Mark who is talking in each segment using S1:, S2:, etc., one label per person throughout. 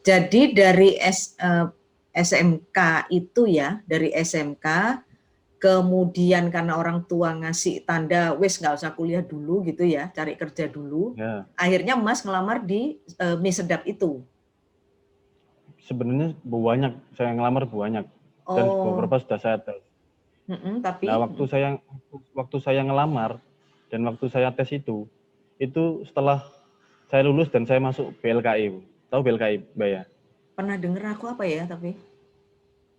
S1: Jadi dari SMK itu ya, dari SMK, kemudian karena orang tua ngasih tanda, wes nggak usah kuliah dulu gitu ya, cari kerja dulu.
S2: Ya,
S1: Akhirnya Mas ngelamar di mie sedap itu.
S2: sebenarnya banyak, saya ngelamar banyak. Dan
S1: Oh,
S2: beberapa sudah saya tes. Nah,
S1: tapi
S2: waktu saya ngelamar dan waktu saya tes itu setelah saya lulus dan saya masuk BLKI. Tahu BLKI, Mbak ya?
S1: pernah denger aku apa ya, tapi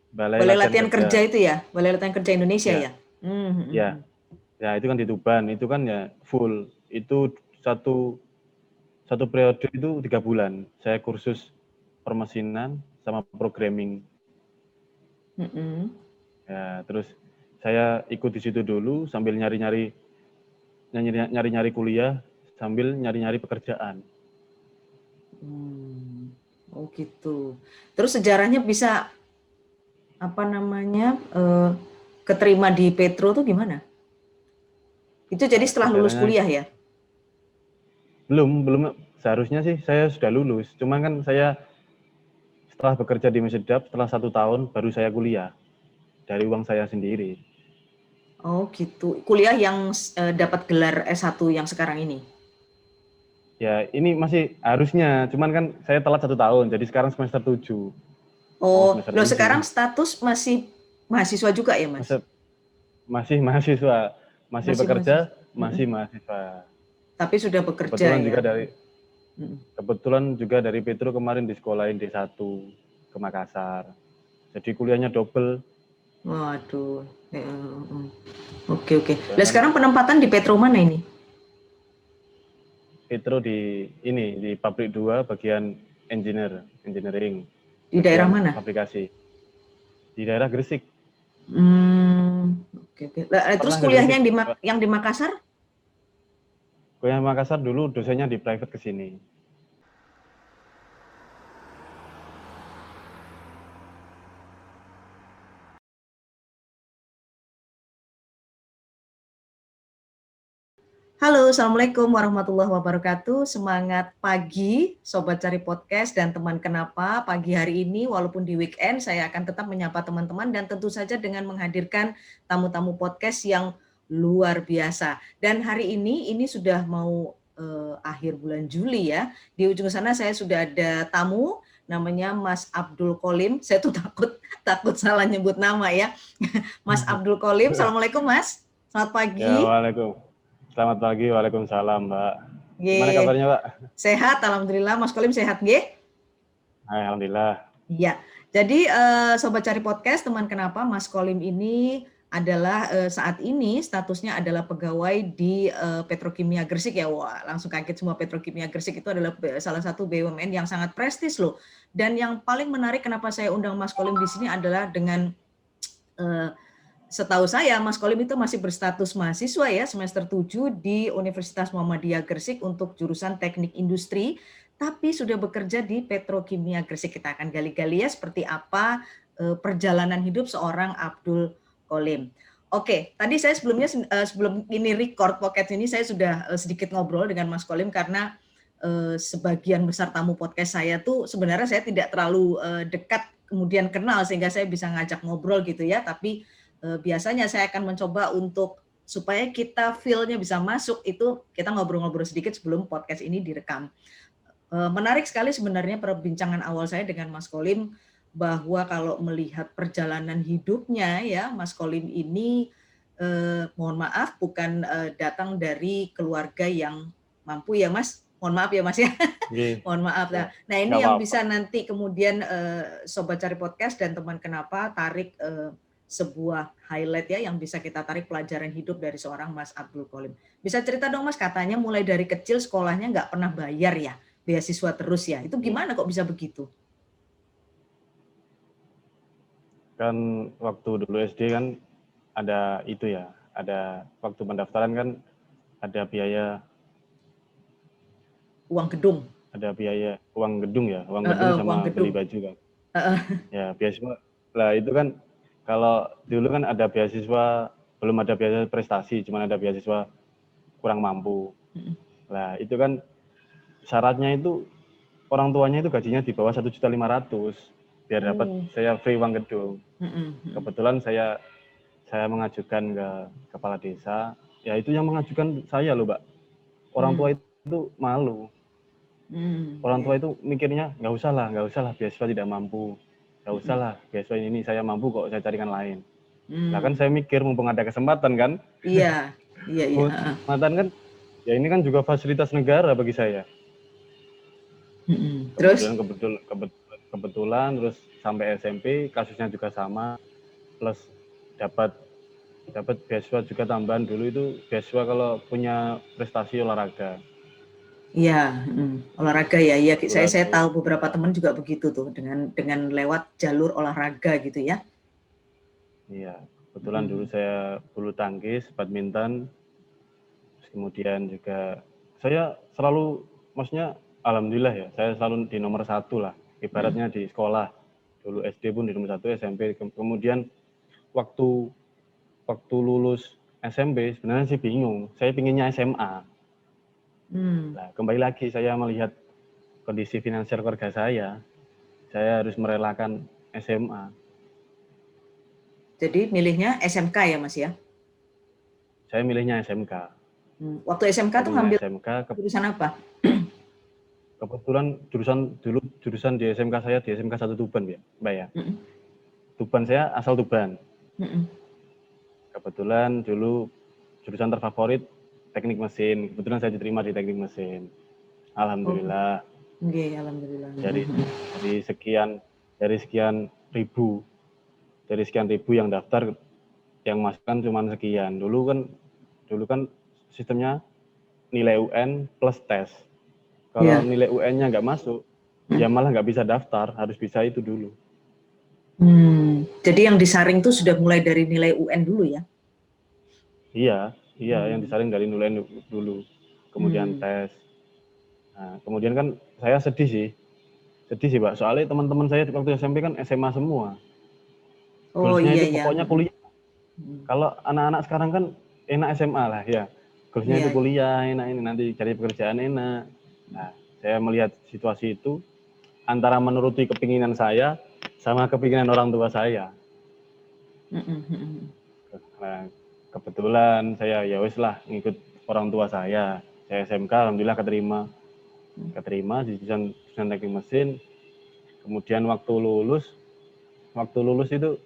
S2: Balai
S1: Balai
S2: Latihan
S1: Latihan
S2: Kerja.
S1: Kerja itu ya, Balai Latihan Kerja Indonesia
S2: Ya,
S1: ya. Hmm, hmm, hmm,
S2: ya.
S1: hmm.
S2: Ya, itu kan di Tuban, itu kan ya full. Itu satu satu periode itu 3 bulan. Saya kursus permesinan sama programming.
S1: Hmm.
S2: Ya, terus saya ikut di situ dulu sambil nyari-nyari kuliah, sambil nyari-nyari pekerjaan.
S1: Hmm. Oh gitu. Terus sejarahnya bisa apa namanya keterima di Petro tuh gimana? Itu jadi
S2: Nah,
S1: setelah lulus
S2: sejarahnya
S1: kuliah ya?
S2: belum seharusnya sih saya sudah lulus. Cuma kan saya setelah bekerja di Mesedap setelah 1 tahun baru saya kuliah dari uang saya sendiri.
S1: Oh gitu. Kuliah yang dapat gelar S1 yang sekarang ini.
S2: Ya ini masih harusnya, cuman kan saya telat 1 tahun, jadi sekarang semester 7. Mau
S1: Oh,
S2: semester
S1: loh
S2: 7.
S1: sekarang status masih mahasiswa juga ya, Mas?
S2: Masih, masih mahasiswa, masih
S1: Masih
S2: bekerja,
S1: mahasiswa. Mm-mm.
S2: masih mahasiswa.
S1: Tapi sudah bekerja
S2: Kebetulan
S1: ya.
S2: juga dari
S1: Mm-mm.
S2: kebetulan juga dari Petro kemarin di sekolahin D1 ke Makassar. Jadi kuliahnya double.
S1: Waduh. Oke, oke. Lah
S2: Bahkan
S1: sekarang penempatan di Petro mana ini?
S2: Petro di pabrik 2 bagian engineering,
S1: Di daerah
S2: bagian
S1: mana?
S2: aplikasi di daerah Gresik.
S1: Oke, oke. Lah, terus
S2: Pernah ke
S1: kuliahnya
S2: Gresik?
S1: yang di Makassar?
S2: Kuliah Makassar dulu dosennya di private ke sini.
S1: Halo, Assalamualaikum warahmatullahi wabarakatuh. Semangat pagi, Sobat Cari Podcast dan teman kenapa. Pagi hari ini, walaupun di weekend, saya akan tetap menyapa teman-teman dan tentu saja dengan menghadirkan tamu-tamu podcast yang luar biasa. Dan hari ini sudah mau akhir bulan Juli ya. Di ujung sana saya sudah ada tamu, namanya Mas Abdul Kolim. Saya tuh takut salah nyebut nama ya. Mas Abdul Kolim, Assalamualaikum Mas. Selamat
S2: Ya,
S1: pagi.
S2: Selamat pagi, Waalaikumsalam, Mbak. Gimana
S1: Ye,
S2: kabarnya, Mbak?
S1: sehat, alhamdulillah. Mas Kolim sehat, nggih?
S2: Alhamdulillah.
S1: Iya. Jadi Sobat Cari Podcast, teman kenapa Mas Kolim ini adalah saat ini statusnya adalah pegawai di Petrokimia Gresik ya. Wah, langsung kaget semua. Petrokimia Gresik itu adalah salah satu BUMN yang sangat prestis loh. Dan yang paling menarik kenapa saya undang Mas Kolim di sini adalah dengan eh, setahu saya Mas Kolim itu masih berstatus mahasiswa ya, semester 7 di Universitas Muhammadiyah Gresik untuk jurusan Teknik Industri, tapi sudah bekerja di Petrokimia Gresik. Kita akan gali-gali ya seperti apa perjalanan hidup seorang Abdul Kolim. Oke, tadi saya sebelum ini record podcast ini saya sudah sedikit ngobrol dengan Mas Kolim karena sebagian besar tamu podcast saya tuh sebenarnya saya tidak terlalu dekat kemudian kenal sehingga saya bisa ngajak ngobrol gitu ya, tapi biasanya saya akan mencoba untuk supaya kita feel-nya bisa masuk, itu kita ngobrol-ngobrol sedikit sebelum podcast ini direkam. Menarik sekali sebenarnya perbincangan awal saya dengan Mas Kolim, bahwa kalau melihat perjalanan hidupnya ya, Mas Kolim ini mohon maaf bukan datang dari keluarga yang mampu ya Mas. Mohon maaf ya Mas ya.
S2: Nggih.
S1: Mohon maaf.
S2: Ya,
S1: Nah
S2: nggak
S1: ini yang
S2: apa-apa.
S1: bisa nanti kemudian Sobat Cari Podcast dan teman kenapa tarik sebuah highlight ya yang bisa kita tarik pelajaran hidup dari seorang Mas Abdul Kolim. Bisa cerita dong Mas, katanya mulai dari kecil sekolahnya nggak pernah bayar ya, beasiswa terus ya. Itu
S2: Nggih.
S1: gimana kok bisa begitu?
S2: Kan waktu dulu SD kan ada itu ya, ada waktu pendaftaran kan ada biaya
S1: Uang gedung.
S2: uang gedung
S1: Uang
S2: sama beli
S1: gedung.
S2: baju kan. Ya, beasiswa. Lah itu kan kalau dulu kan ada beasiswa, belum ada beasiswa prestasi, cuma ada beasiswa kurang mampu. Lah itu kan syaratnya itu orang tuanya itu gajinya di bawah 1.500.000 biar dapat saya free uang gedung. Kebetulan saya mengajukan ke kepala desa, ya itu yang mengajukan saya loh, Mbak. Orang tua itu malu. Orang tua itu mikirnya nggak usah lah beasiswa tidak mampu, nggak usah lah beasiswa ini saya mampu kok, saya carikan lain. Nah kan saya mikir mumpung ada kesempatan kan,
S1: Iya.
S2: kesempatan kan, ya ini kan juga fasilitas negara bagi saya.
S1: Terus?
S2: Kebetulan terus sampai SMP kasusnya juga sama, plus dapat beasiswa juga tambahan. Dulu itu beasiswa kalau punya prestasi olahraga.
S1: Iya, olahraga ya. Iya,
S2: Kebetulan
S1: saya
S2: saya,
S1: tahu beberapa
S2: ya,
S1: teman juga begitu tuh dengan lewat jalur olahraga gitu ya.
S2: iya, kebetulan dulu saya bulu tangkis, badminton, kemudian juga saya selalu, maksudnya alhamdulillah ya, saya selalu di nomor 1 lah, ibaratnya di sekolah. Dulu SD pun di nomor 1, SMP, kemudian waktu lulus SMP sebenarnya sih bingung, saya pinginnya SMA. Nah, kembali lagi saya melihat kondisi finansial keluarga saya harus merelakan SMA.
S1: Jadi milihnya SMK ya Mas ya?
S2: Saya milihnya SMK.
S1: Waktu SMK tuh ngambil jurusan apa?
S2: Kebetulan jurusan di SMK saya di SMK 1 Tuban ya, Mbak ya. Tuban, saya asal Tuban. Kebetulan dulu jurusan terfavorit teknik mesin. Kebetulan saya diterima di teknik mesin. Alhamdulillah.
S1: Alhamdulillah.
S2: Dari sekian ribu yang daftar, yang masuk kan cuma sekian. Dulu kan sistemnya nilai UN plus tes. Kalau nilai UN-nya nggak masuk, ya malah nggak bisa daftar, harus bisa itu dulu.
S1: Jadi yang disaring tuh sudah mulai dari nilai UN dulu ya?
S2: Iya, yang disaring dari nilai dulu, kemudian tes. Nah, kemudian kan saya sedih sih Pak, soalnya teman-teman saya waktu SMP kan SMA semua. Goalsnya itu pokoknya kuliah. Kalau anak-anak sekarang kan enak SMA lah ya, goalsnya itu kuliah, enak ini nanti cari pekerjaan enak. Nah, saya melihat situasi itu antara menuruti kepinginan saya sama kepinginan orang tua saya. Nah, kebetulan saya ya wis lah ngikut orang tua saya SMK, alhamdulillah keterima di jurusan teknik mesin. Kemudian waktu lulus itu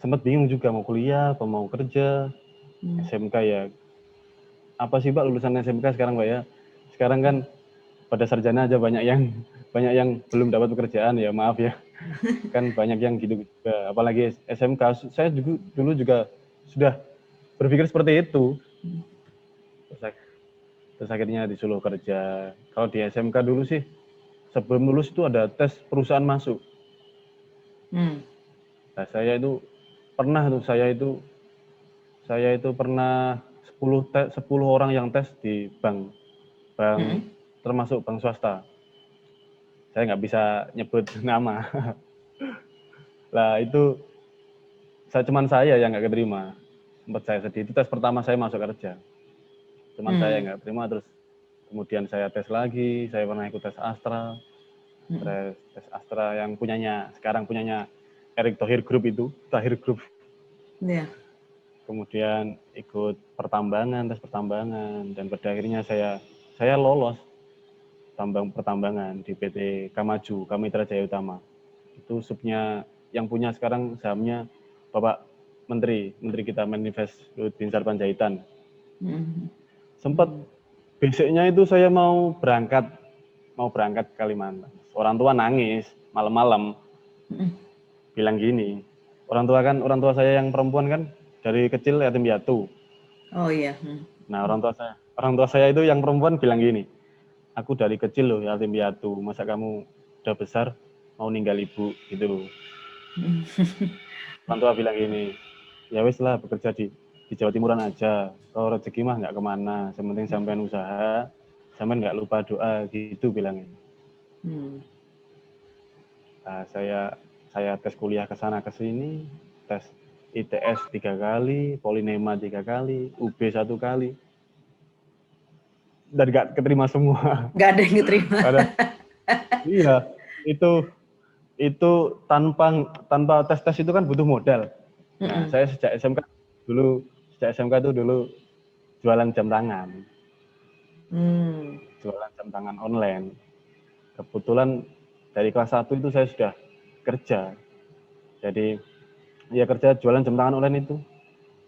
S2: sempat bingung juga mau kuliah apa mau kerja. SMK ya, apa sih Pak lulusan SMK sekarang Pak ya? Sekarang kan pada sarjana aja banyak yang belum dapat pekerjaan, ya maaf ya. Kan banyak yang gitu juga, apalagi SMK. Saya dulu juga sudah berpikir seperti itu. Terus akhirnya disuruh kerja. Kalau di SMK dulu sih, sebelum lulus itu ada tes perusahaan masuk. Nah, saya itu pernah 10 orang yang tes di bank termasuk bank swasta. Saya nggak bisa nyebut nama. Lah itu saya yang nggak keterima. Sempat saya sedih. Itu tes pertama saya masuk kerja. Cuman saya nggak terima, terus kemudian saya tes lagi. Saya pernah ikut tes Astra. Tes Astra yang sekarang punyanya Erick Thohir Group itu, Thohir Group. Kemudian ikut tes pertambangan, dan pada akhirnya saya lolos pertambangan di PT Kamaju, Kamitra Jaya Utama. Itu subnya yang punya sekarang sahamnya Bapak Menteri kita Meninvest Luhut Binsar Panjaitan. Sempat besoknya itu saya mau berangkat ke Kalimantan. Orang tua nangis malam-malam, bilang gini, orang tua saya yang perempuan kan dari kecil yatim piatu.
S1: Oh iya.
S2: Nah, orang tua saya itu yang perempuan bilang gini, aku dari kecil loh yatim piatu, masa kamu udah besar mau ninggal ibu gitu. Orang tua bilang gini, ya wis lah bekerja di Jawa Timuran aja, kalau rezeki mah nggak kemana, yang penting sampean usaha, sampean nggak lupa doa gitu bilangnya. Nah, saya tes kuliah ke sana ke sini, tes ITS 3 kali, Polinema 3 kali, UB 1 kali, dan nggak keterima semua.
S1: Nggak ada yang diterima.
S2: Iya, itu tanpa tes itu kan butuh modal. Nah,
S1: Mm-mm.
S2: saya sejak SMK itu dulu jualan jam tangan,
S1: Hmm.
S2: jualan jam tangan online. Kebetulan dari kelas 1 itu saya sudah kerja. Jadi ya kerja jualan jam tangan online itu.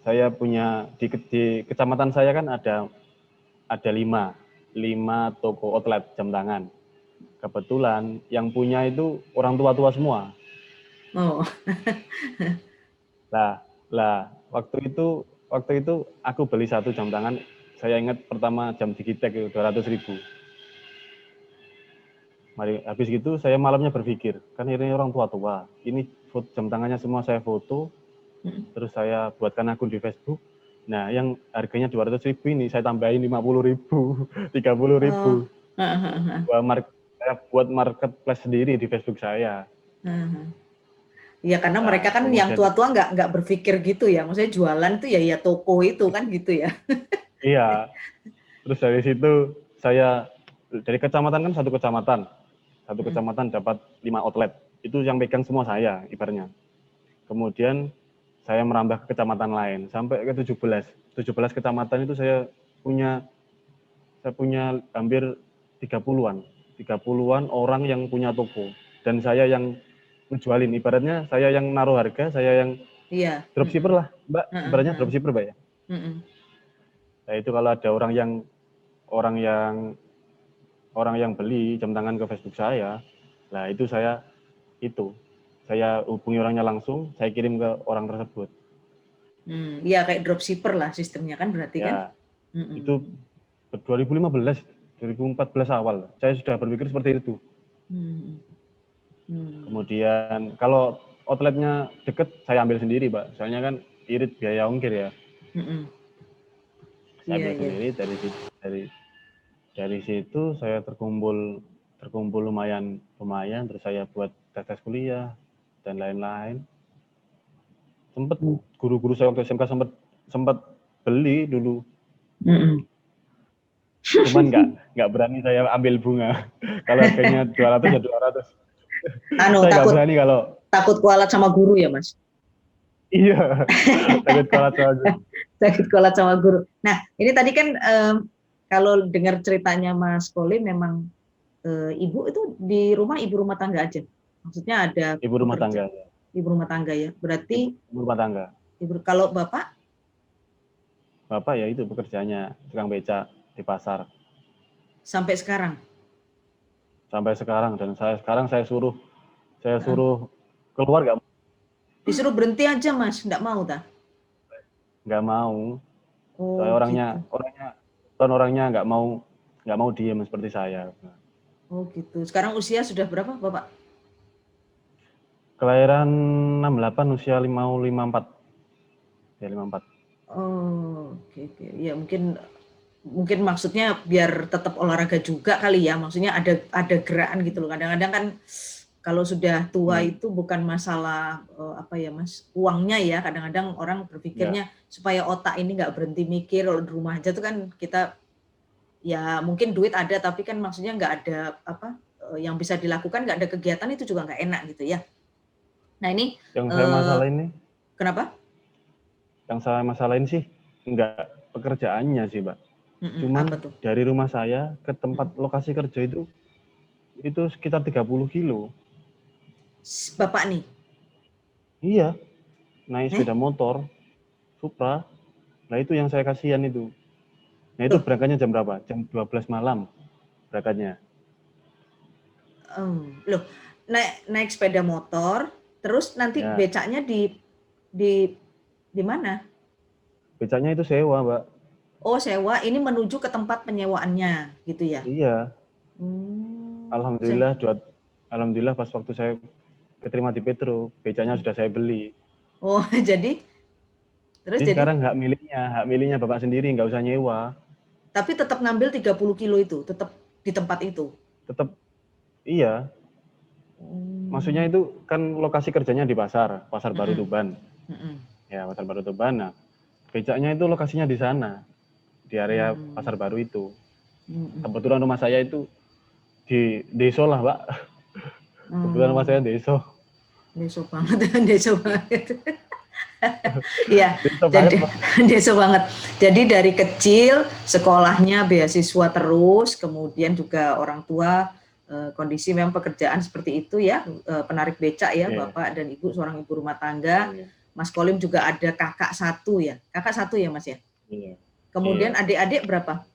S2: Saya punya di kecamatan saya kan ada 5 toko outlet jam tangan. Kebetulan yang punya itu orang tua-tua semua.
S1: Oh.
S2: Lah, lah waktu itu aku beli satu jam tangan. Saya ingat pertama jam Digitek itu 200.000. Habis gitu saya malamnya berpikir, kan ini orang tua-tua. Ini jam tangannya semua saya foto,
S1: Mm-mm.
S2: terus saya buatkan akun di Facebook. Nah, yang harganya 200.000 ini saya tambahin 50.000, 30.000.
S1: Oh. Hahaha.
S2: Saya buat marketplace sendiri di Facebook saya.
S1: Hahaha. Ya karena mereka
S2: Nah,
S1: kan yang
S2: kemudian
S1: tua-tua nggak berpikir gitu ya. Maksudnya jualan tuh ya toko itu kan gitu ya.
S2: iya, terus dari situ saya dari kecamatan kan satu
S1: Mm.
S2: kecamatan dapat 5 outlet. Itu yang pegang semua saya ibaratnya. Kemudian saya merambah ke kecamatan lain sampai ke 17. 17 kecamatan itu saya punya hampir 30-an. 30-an orang yang punya toko dan saya yang ngejualin. Ibaratnya saya yang naruh harga, saya yang
S1: Iya.
S2: dropshipper lah, Mbak. Ibaratnya
S1: Hahaha.
S2: dropshipper, Mbak ya.
S1: Mm-mm.
S2: Nah, itu kalau ada orang yang orang yang beli jam tangan ke Facebook saya, nah itu saya hubungi orangnya langsung, saya kirim ke orang tersebut.
S1: Iya kayak dropshipper lah sistemnya kan berarti kan.
S2: Ya, itu
S1: Mm-mm.
S2: 2015, 2014 awal. Saya sudah berpikir seperti itu.
S1: Mm-mm. Mm.
S2: Kemudian kalau outletnya deket, saya ambil sendiri, Mbak. Soalnya kan irit biaya ongkir ya.
S1: Mm-mm.
S2: Saya
S1: Iya
S2: ambil
S1: iya.
S2: sendiri dari situ saya terkumpul lumayan terus saya buat tes kuliah dan lain-lain. Sempat guru-guru saya waktu SMK sempat beli dulu,
S1: Mm-mm.
S2: cuman nggak berani saya ambil bunga. Kalau harganya 200 ya 200.
S1: Anu
S2: Saya nggak
S1: takut
S2: berani kalau
S1: takut kualat sama guru ya Mas.
S2: iya takut kalah soalnya.
S1: Takut kualat sama guru. Nah ini tadi kan kalau dengar ceritanya Mas Koli memang ibu itu di rumah ibu rumah tangga aja. Maksudnya ada
S2: Ibu rumah
S1: pekerja
S2: tangga,
S1: ibu rumah tangga ya. Berarti
S2: ibu rumah tangga.
S1: ibu kalau bapak
S2: Bapak ya itu pekerjaannya tukang beca di pasar
S1: sampai sekarang
S2: sampai sekarang dan saya
S1: Heeh.
S2: suruh keluar
S1: Disuruh berhenti aja Mas, nggak mau tak?
S2: nggak mau. Soalnya
S1: Oh
S2: orangnya
S1: gitu.
S2: orangnya kan orangnya nggak mau diem seperti saya.
S1: Oh gitu. Sekarang usia sudah berapa Bapak?
S2: Kelahiran 68 usia 54 ya 54.
S1: Oh, oke oke. Ya mungkin mungkin maksudnya biar tetap olahraga juga kali ya. Maksudnya ada gerakan gitu loh. Kadang-kadang kan kalau sudah tua
S2: Hmm,
S1: itu bukan masalah apa ya Mas, uangnya ya. Kadang-kadang orang
S2: ya
S1: berpikirnya supaya otak ini nggak berhenti mikir kalau di rumah aja tuh kan kita ya mungkin duit ada tapi kan maksudnya nggak ada apa yang bisa dilakukan, nggak ada kegiatan itu juga nggak enak gitu ya. Nah ini
S2: yang saya
S1: eh,
S2: masalahin nih
S1: kenapa?
S2: sih nggak pekerjaannya sih, Mbak. Cuman
S1: Apa tuh?
S2: dari rumah saya ke tempat
S1: Mm-mm.
S2: lokasi kerja itu sekitar 30 kilo.
S1: Bapak nih,
S2: Iya, naik
S1: eh
S2: sepeda motor Supra. Nah, itu yang saya kasihan itu. Nah, itu
S1: loh,
S2: berangkatnya jam berapa? Jam 12 malam berangkatnya.
S1: loh naik naik sepeda motor, terus nanti
S2: Ya,
S1: becaknya di di mana?
S2: becaknya itu sewa, Mbak.
S1: Oh sewa, ini menuju ke tempat penyewaannya gitu ya?
S2: Iya,
S1: Hmm,
S2: alhamdulillah alhamdulillah pas waktu saya keterima di Petro, becaknya sudah saya beli.
S1: oh jadi terus
S2: Jadi
S1: jadi
S2: sekarang hak miliknya Bapak sendiri, nggak usah nyewa.
S1: tapi tetap ngambil 30 kilo itu, tetap di tempat itu.
S2: Tetap iya. Maksudnya
S1: Hmm.
S2: itu kan lokasi kerjanya di Pasar Baru
S1: Mm-mm.
S2: Tuban.
S1: Mm-mm.
S2: Ya, Pasar Baru Tuban. Nah, becaknya itu lokasinya di sana, di area
S1: Hmm.
S2: Pasar Baru itu.
S1: Mm-mm.
S2: Kebetulan rumah saya itu di deso lah, Pak. Kebetulan rumah saya deso.
S1: Deso banget, deso banget. Iya,
S2: Deso banget,
S1: jadi
S2: Pak.
S1: deso banget. Jadi dari kecil sekolahnya beasiswa terus, kemudian juga orang tua kondisi memang pekerjaan seperti itu ya, penarik becak ya,
S2: Iya.
S1: Bapak dan Ibu seorang ibu rumah tangga.
S2: Iya.
S1: Mas Kolim juga ada kakak satu ya, kakak satu ya Mas ya.
S2: Iya.
S1: Kemudian
S2: Iya.
S1: adik-adik berapa?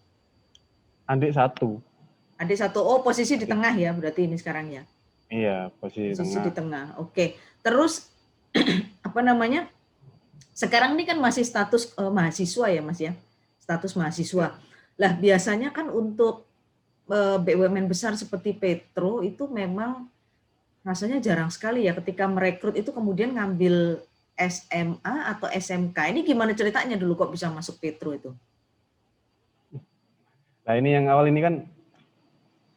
S2: Adik satu.
S1: Adik satu, oh posisi di
S2: Adik.
S1: tengah ya berarti ini sekarang ya.
S2: Iya, posisi
S1: Posisi
S2: tengah.
S1: di tengah, oke. Terus apa namanya? Sekarang ini kan masih status mahasiswa ya Mas ya, status
S2: Iya.
S1: mahasiswa. Lah biasanya kan untuk BUMN besar seperti Petro itu memang rasanya jarang sekali ya ketika merekrut itu kemudian ngambil SMA atau SMK. Ini gimana ceritanya dulu kok bisa masuk Petro itu?
S2: Nah, ini yang awal ini kan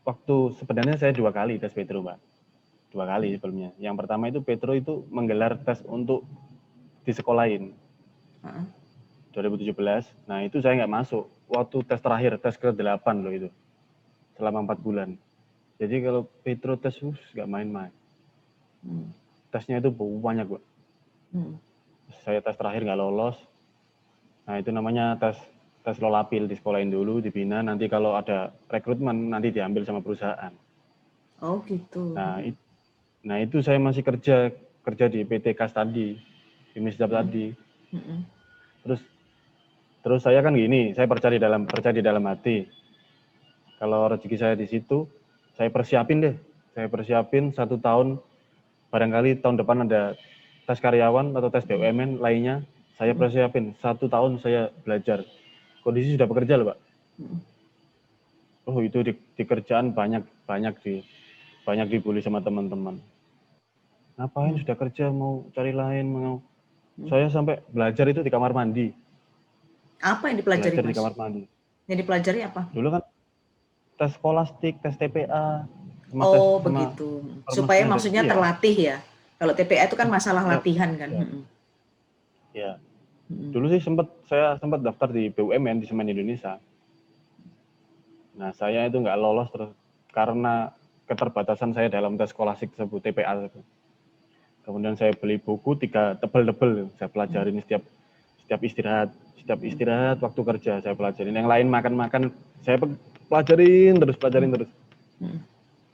S2: waktu sebenarnya saya 2 kali tes Petro, Pak. 2 kali sebelumnya. Yang pertama itu Petro itu menggelar tes untuk di sekolahin. 2017. Nah, itu saya nggak masuk. Waktu tes terakhir, tes ke-8 loh itu. Selama 4 bulan. Jadi kalau Petro tes nggak main-main. Tesnya itu banyak, Pak. Saya tes terakhir nggak lolos. Nah, itu namanya tes lolapil, di sekolahin dulu, dibina. Nanti kalau ada rekrutmen, nanti diambil sama perusahaan.
S1: Oh gitu.
S2: Nah, itu saya masih kerja di PT KAS tadi, di Misdap tadi. Terus saya kan gini, saya percaya di dalam hati. Kalau rezeki saya di situ, saya persiapin deh. Saya persiapin 1 tahun, barangkali tahun depan ada tes karyawan atau tes BUMN lainnya, saya persiapin 1 tahun saya belajar. Kondisi sudah bekerja loh, Pak. Oh, itu di kerjaan banyak dibully sama teman-teman. Ngapain sudah kerja mau cari lain, mau saya sampai belajar itu di kamar mandi.
S1: Apa yang dipelajari,
S2: Belajar
S1: Mas?
S2: di kamar mandi.
S1: Yang dipelajari apa?
S2: Dulu kan tes skolastik, tes TPA,
S1: Oh, begitu. Supaya maksudnya
S2: iya.
S1: terlatih ya. Kalau TPA itu kan masalah latihan kan.
S2: Ya. Dulu sih saya sempat daftar di BUMN di Semen Indonesia. Nah, saya itu nggak lolos terus karena keterbatasan saya dalam tes skolastik tersebut, TPA tersebut. Kemudian saya beli buku 3 tebel-tebel, saya pelajarin setiap istirahat waktu kerja saya pelajarin. Yang lain makan-makan saya pelajarin terus.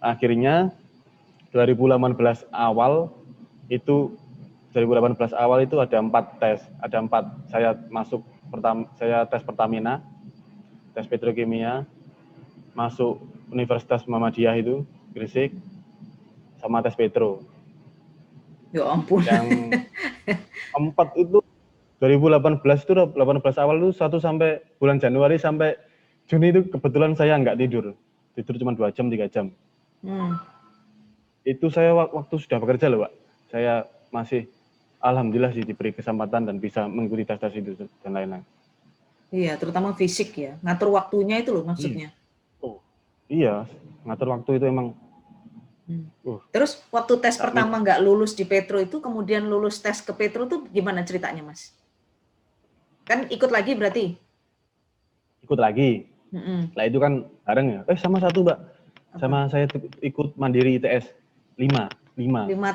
S2: Akhirnya 2018 awal itu ada 4 tes. Ada 4. Saya tes Pertamina, tes petrokimia, masuk Universitas Muhammadiyah itu, Gresik, sama tes Petro.
S1: Ya ampun.
S2: Yang 4 itu 2018 awal itu 1 sampai bulan Januari sampai Juni itu kebetulan saya nggak tidur cuma 2 jam 3 jam. Itu saya waktu sudah bekerja loh, Pak. Saya masih alhamdulillah sih diberi kesempatan dan bisa mengikuti tes itu dan lain-lain.
S1: Iya, terutama fisik ya, ngatur waktunya itu loh maksudnya.
S2: Iya, ngatur waktu itu emang.
S1: Terus waktu tes pertama nggak lulus di Petro itu, kemudian lulus tes ke Petro tuh gimana ceritanya, Mas? Kan ikut lagi berarti?
S2: Ikut lagi. Lah itu kan bareng ya. Sama satu, Mbak. Sama saya ikut mandiri ITS 5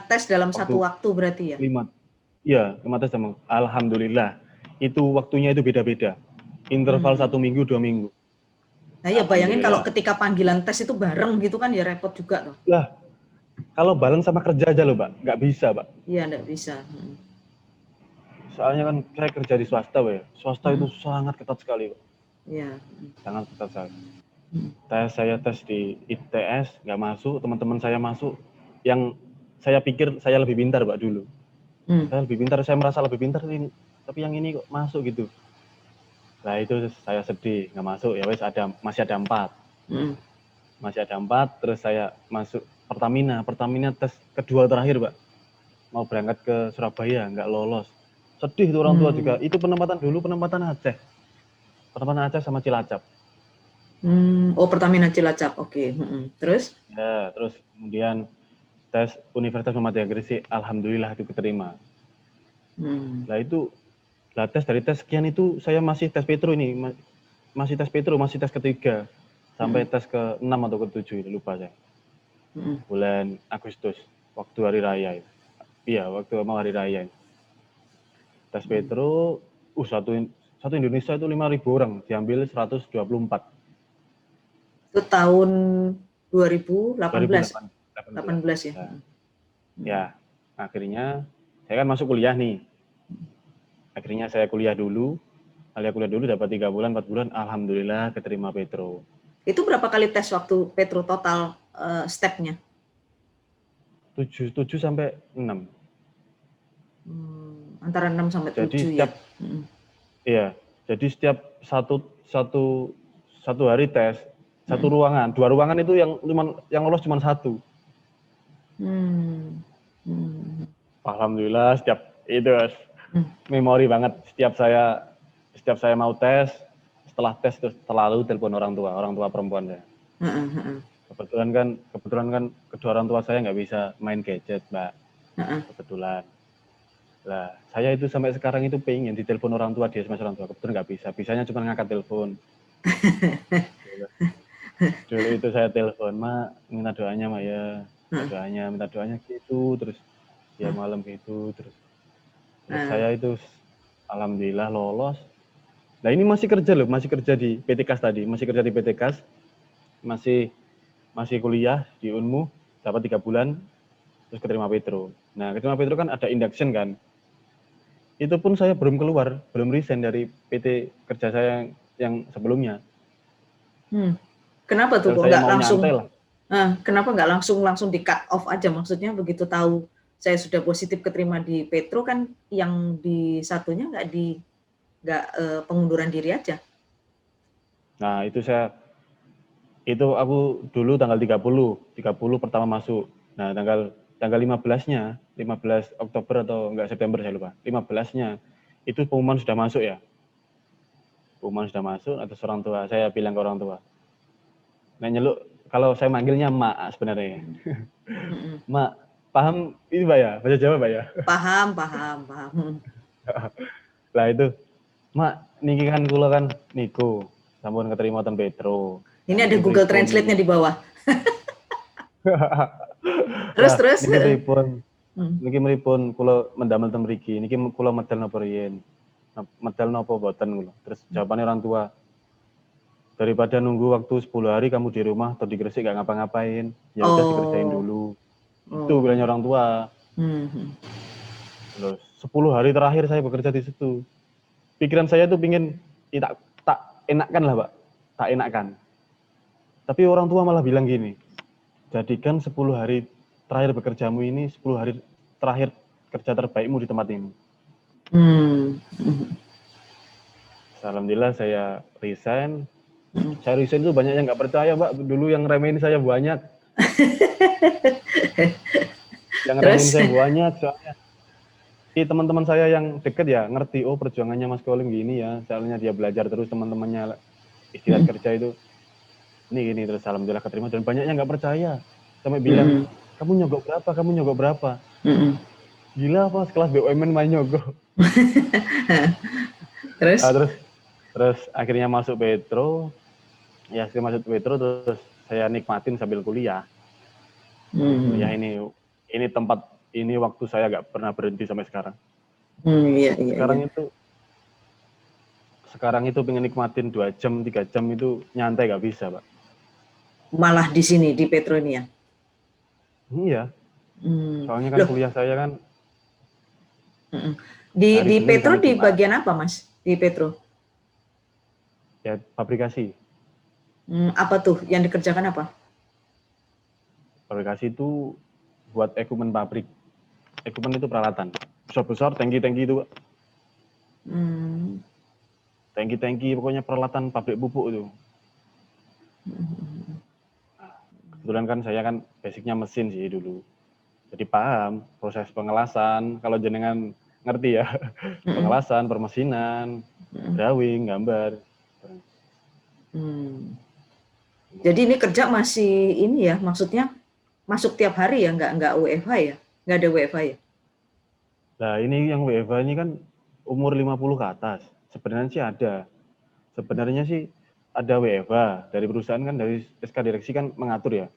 S1: tes dalam satu waktu berarti ya?
S2: 5. Iya, 5 tes sama. Alhamdulillah. Itu waktunya itu beda-beda. Interval 1 minggu, 2 minggu.
S1: Nah ya bayangin kalau ketika panggilan tes itu bareng gitu kan ya repot juga tuh.
S2: Lah, kalau bareng sama kerja aja loh, Pak. Nggak bisa, Pak.
S1: Iya, nggak bisa.
S2: Soalnya kan saya kerja di swasta, ya. Swasta itu sangat ketat sekali, Pak.
S1: Iya.
S2: Sangat ketat sekali. Saya tes di ITS, nggak masuk. Teman-teman saya masuk. Yang saya pikir saya lebih pintar, Pak, dulu. Saya lebih pintar, saya merasa lebih pintar ini. Tapi yang ini kok masuk gitu. Nah itu saya sedih, nggak masuk. Ya wes masih ada 4. Masih ada 4, terus saya masuk Pertamina tes kedua terakhir, Pak. Mau berangkat ke Surabaya, nggak lolos. Sedih tuh orang tua juga. Itu penempatan Aceh. Penempatan Aceh sama Cilacap.
S1: Oh, Pertamina Cilacap, oke. Terus?
S2: Ya, terus kemudian tes Universitas Muhammadiyah Gresik, alhamdulillah itu keterima. Tes dari tes sekian itu saya masih tes Petro ini, masih tes ketiga. sampai tes ke 6 atau ke 7 itu lupa saya. Bulan Agustus waktu hari raya itu. Iya, waktu mau hari raya. Tes Petro satu Indonesia itu 5.000 orang, diambil 124.
S1: Itu tahun 2018 ya.
S2: Ya, akhirnya saya kan masuk kuliah nih. Akhirnya saya kuliah dulu dapat 3 bulan, 4 bulan, alhamdulillah keterima Petro.
S1: Itu berapa kali tes waktu Petro total step-nya?
S2: 7 sampai 6.
S1: Antara 6 sampai 7
S2: jadi
S1: ya.
S2: Iya, jadi setiap satu hari tes, satu ruangan, 2 ruangan itu yang lolos cuma 1. Alhamdulillah setiap itu memori banget setiap saya mau tes, setelah tes terus selalu telepon orang tua perempuan saya. Kebetulan kan kedua orang tua saya nggak bisa main gadget, Mbak. Kebetulan. Lah, saya itu sampai sekarang itu pengen ditelepon orang tua, dia sama orang tua. Kebetulan nggak bisa. Bisanya cuma ngangkat telepon. Dulu itu saya telepon, "Mak, minta doanya, Mak ya." Minta doanya gitu terus. Ya malam gitu terus saya itu alhamdulillah lolos. Nah, ini masih kerja di PT Kas tadi, masih kuliah di Unmu, dapat 3 bulan terus keterima Petro. Nah, keterima Petro kan ada induction kan. Itu pun saya belum resign dari PT kerja saya yang sebelumnya.
S1: Kenapa tuh kok
S2: nggak
S1: langsung? Kenapa nggak langsung di cut off aja? Maksudnya begitu tahu saya sudah positif keterima di Petro kan, yang di satunya nggak pengunduran diri aja.
S2: Nah, itu aku dulu tanggal 30 pertama masuk. Nah, tanggal 15-nya, 15 Oktober atau enggak September saya lupa. 15-nya itu pengumuman sudah masuk ya. Pengumuman sudah masuk atas orang tua. Saya bilang ke orang tua. Nah, nyeluk, kalau saya manggilnya Mak sebenarnya. Mak, paham ini Mbak ya? Bahasa Jawa Mbak ya?
S1: Paham.
S2: Lah itu, Mak, niki kan kula kan niku sampun keterima ten Petro.
S1: Ini ada Google Translate-nya di bawah. terus
S2: niki mripun kula mendamel ten mriki, niki kula medal napa riyen. Medal napa boten kula. Terus jawabannya orang tua, daripada nunggu waktu 10 hari kamu di rumah atau di Gresik gak ngapa-ngapain, ya udah dikerjain dulu. Itu bilangnya orang tua. Terus 10 hari terakhir saya bekerja di situ. Pikiran saya tuh pingin tak enakkan lah, Pak. Tak enakkan. Tapi orang tua malah bilang gini, jadikan 10 hari terakhir bekerjamu ini 10 hari terakhir kerja terbaikmu di tempat ini. Alhamdulillah saya resign. Saya resign itu banyak yang nggak percaya, Pak. Dulu yang remehin saya banyak. Soalnya teman-teman saya yang deket ya ngerti, oh perjuangannya Mas Kolim gini ya. Soalnya dia belajar terus, teman-temannya istirahat kerja itu ini terus alhamdulillah keterima, dan banyak yang nggak percaya sampai bilang, kamu nyogok berapa? Gila apa, sekelas BUMN main nyogok. Terus akhirnya masuk Petro. Ya, saya masuk Petro terus saya nikmatin sambil kuliah. Kuliah ini tempat ini waktu saya nggak pernah berhenti sampai sekarang. Sekarang itu pengen nikmatin 2 jam, 3 jam itu nyantai nggak bisa, Pak.
S1: Malah di sini, di Petro ini ya?
S2: Iya. Soalnya kan kuliah saya kan.
S1: Di Petro di bagian apa, Mas? Di Petro?
S2: Ya, fabrikasi.
S1: Apa tuh yang dikerjakan apa?
S2: Fabrikasi itu buat equipment pabrik. Equipment itu peralatan. Besar-besar, tangki-tangki itu, Pak. Tangki-tangki, pokoknya peralatan pabrik pupuk itu. Kebetulan kan saya kan basicnya mesin sih dulu. Jadi paham proses pengelasan, kalau jenengan ngerti ya. Pengelasan, permesinan, drawing, gambar.
S1: Jadi ini kerja masih ini ya, maksudnya masuk tiap hari ya, nggak WFH ya? Nggak ada WFH ya?
S2: Nah, ini yang WFH ini kan umur 50 ke atas. Sebenarnya sih ada. Sebenarnya sih ada WFH dari perusahaan kan, dari SK direksi kan mengatur ya.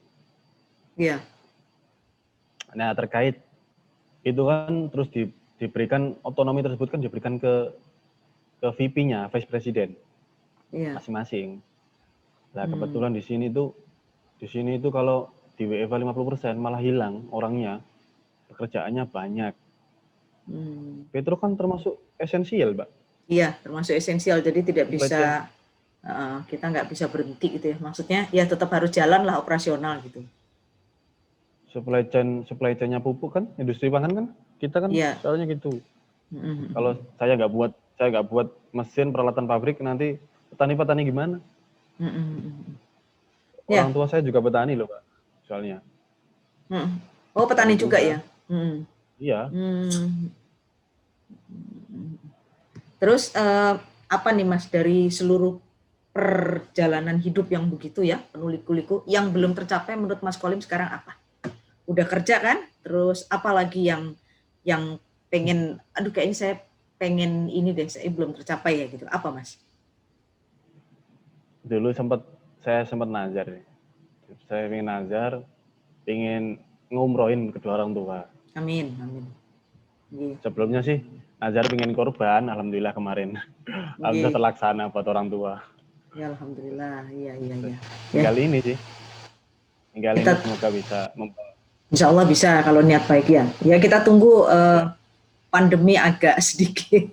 S1: Iya.
S2: Nah, terkait itu kan terus diberikan otonomi tersebut kan diberikan ke VP-nya, Vice President
S1: Iya.
S2: masing-masing. Nah, kebetulan di sini itu kalau di WFH 50% malah hilang orangnya, pekerjaannya banyak. Petro kan termasuk esensial, Mbak.
S1: Iya, termasuk esensial. Jadi tidak
S2: Supply chain.
S1: bisa kita nggak bisa berhenti gitu ya. Maksudnya ya tetap harus jalan lah operasional gitu.
S2: Supply chain-nya pupuk kan, industri pangan kan, kita kan
S1: Iya.
S2: soalnya gitu. Kalau saya nggak buat mesin peralatan pabrik, nanti petani gimana?
S1: Ya.
S2: Orang tua saya juga petani loh, Pak. Soalnya.
S1: Oh, petani juga ya?
S2: Iya.
S1: Terus apa nih Mas dari seluruh perjalanan hidup yang begitu ya, penuh liku-liku, yang belum tercapai menurut Mas Kolim sekarang apa? Udah kerja kan? Terus apa lagi yang pengen, aduh kayaknya saya pengen ini deh, saya belum tercapai ya gitu. Apa Mas?
S2: Dulu saya sempat nazar. Saya pengen nazar, pengen ngumrohin kedua orang tua.
S1: Amin.
S2: Sebelumnya sih nazar pengen korban, alhamdulillah kemarin. Alhamdulillah terlaksana buat orang tua.
S1: Ya alhamdulillah, iya.
S2: Tinggal ini sih. Tinggal ini semoga bisa
S1: Insya Allah bisa kalau niat baik ya. Ya kita tunggu pandemi agak sedikit.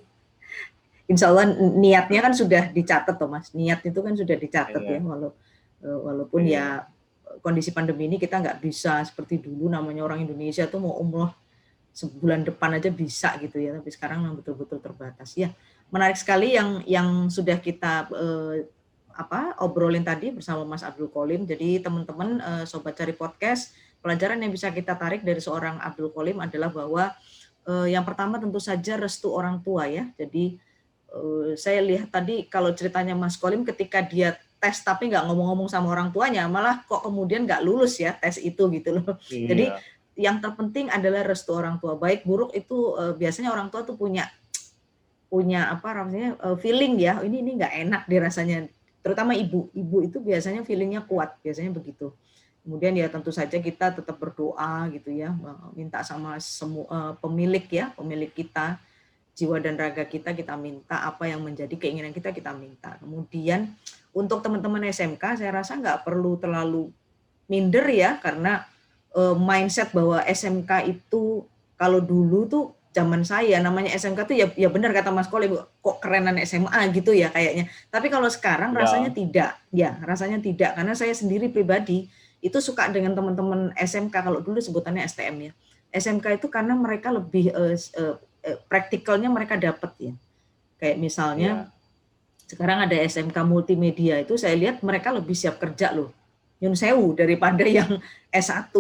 S1: Insya Allah niatnya kan sudah dicatat toh Mas. Niat itu kan sudah dicatat ya. Walaupun ya kondisi pandemi ini kita nggak bisa seperti dulu, namanya orang Indonesia tuh mau umroh sebulan depan aja bisa gitu ya. Tapi sekarang betul-betul terbatas. Ya menarik sekali yang sudah kita obrolin tadi bersama Mas Abdul Qolim. Jadi teman-teman sobat cari podcast, pelajaran yang bisa kita tarik dari seorang Abdul Qolim adalah bahwa yang pertama tentu saja restu orang tua ya. Jadi saya lihat tadi kalau ceritanya Mas Qolim ketika dia tes tapi nggak ngomong-ngomong sama orang tuanya, malah kok kemudian nggak lulus ya tes itu gitu loh.
S2: Iya.
S1: Jadi yang terpenting adalah restu orang tua. Baik buruk itu biasanya orang tua tuh punya feeling ya, ini nggak enak dirasanya. Terutama ibu itu biasanya feelingnya kuat, biasanya begitu. Kemudian ya tentu saja kita tetap berdoa gitu ya, minta sama semua pemilik kita, jiwa dan raga kita minta apa yang menjadi keinginan kita minta. Kemudian untuk teman-teman SMK saya rasa nggak perlu terlalu minder ya, karena mindset bahwa SMK itu kalau dulu tuh zaman saya namanya SMK tuh ya benar kata Mas Qolim, kok kerenan SMA gitu ya kayaknya. Tapi kalau sekarang rasanya tidak, karena saya sendiri pribadi itu suka dengan teman-teman SMK, kalau dulu sebutannya STM ya. SMK itu karena mereka lebih praktikalnya mereka dapat ya. Kayak misalnya sekarang ada SMK multimedia itu saya lihat mereka lebih siap kerja loh. Nyun sewu daripada yang S1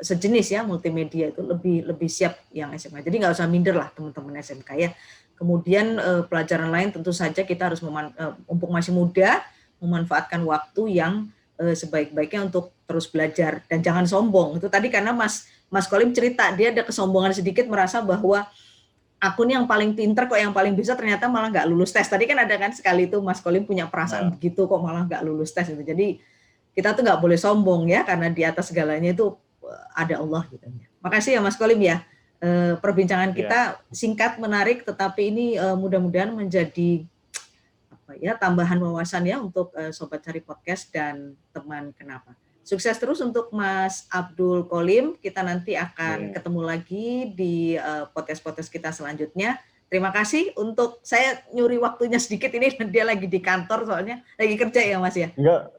S1: sejenis ya, multimedia itu lebih siap yang SMK. Jadi nggak usah minder lah teman-teman SMK ya. Kemudian pelajaran lain tentu saja kita harus mumpung masih muda, memanfaatkan waktu yang sebaik-baiknya untuk terus belajar dan jangan sombong. Itu tadi karena Mas Qolim cerita dia ada kesombongan sedikit, merasa bahwa aku nih yang paling pinter kok, yang paling bisa, ternyata malah nggak lulus tes. Tadi kan ada kan sekali itu Mas Qolim punya perasaan begitu kok malah nggak lulus tes gitu. Jadi kita tuh nggak boleh sombong ya, karena di atas segalanya itu ada Allah gitu. Makasih ya Mas Qolim ya. Perbincangan kita singkat, menarik, tetapi ini mudah-mudahan menjadi tambahan wawasan ya untuk sobat cari podcast dan teman kenapa. Sukses terus untuk Mas Abdul Qolim. Kita nanti akan ketemu lagi di podcast-podcast kita selanjutnya. Terima kasih untuk saya nyuri waktunya sedikit ini, dia lagi di kantor soalnya, lagi kerja ya Mas ya?
S2: Enggak,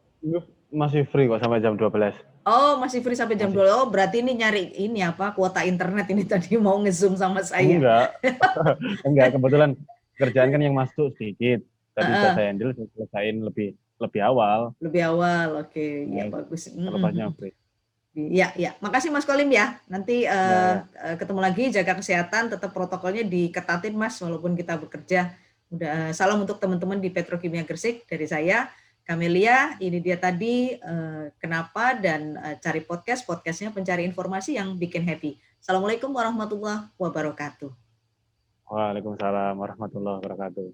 S2: masih free kok sampai jam 12.
S1: Oh, masih free sampai jam 12. Oh, berarti ini nyari ini kuota internet ini tadi mau nge-zoom sama saya.
S2: Enggak, kebetulan kerjaan kan yang masuk sedikit. Tadi saya handle, selesaiin lebih awal.
S1: Lebih awal, oke. Ya bagus.
S2: Selepasnya free.
S1: Ya. Makasih Mas Qolim ya. Nanti ketemu lagi, jaga kesehatan, tetap protokolnya diketatin Mas, walaupun kita bekerja. Salam untuk teman-teman di Petrokimia Gresik dari saya, Kamelia. Ini dia tadi kenapa dan cari podcastnya pencari informasi yang bikin happy. Assalamualaikum warahmatullahi wabarakatuh.
S2: Waalaikumsalam warahmatullahi wabarakatuh.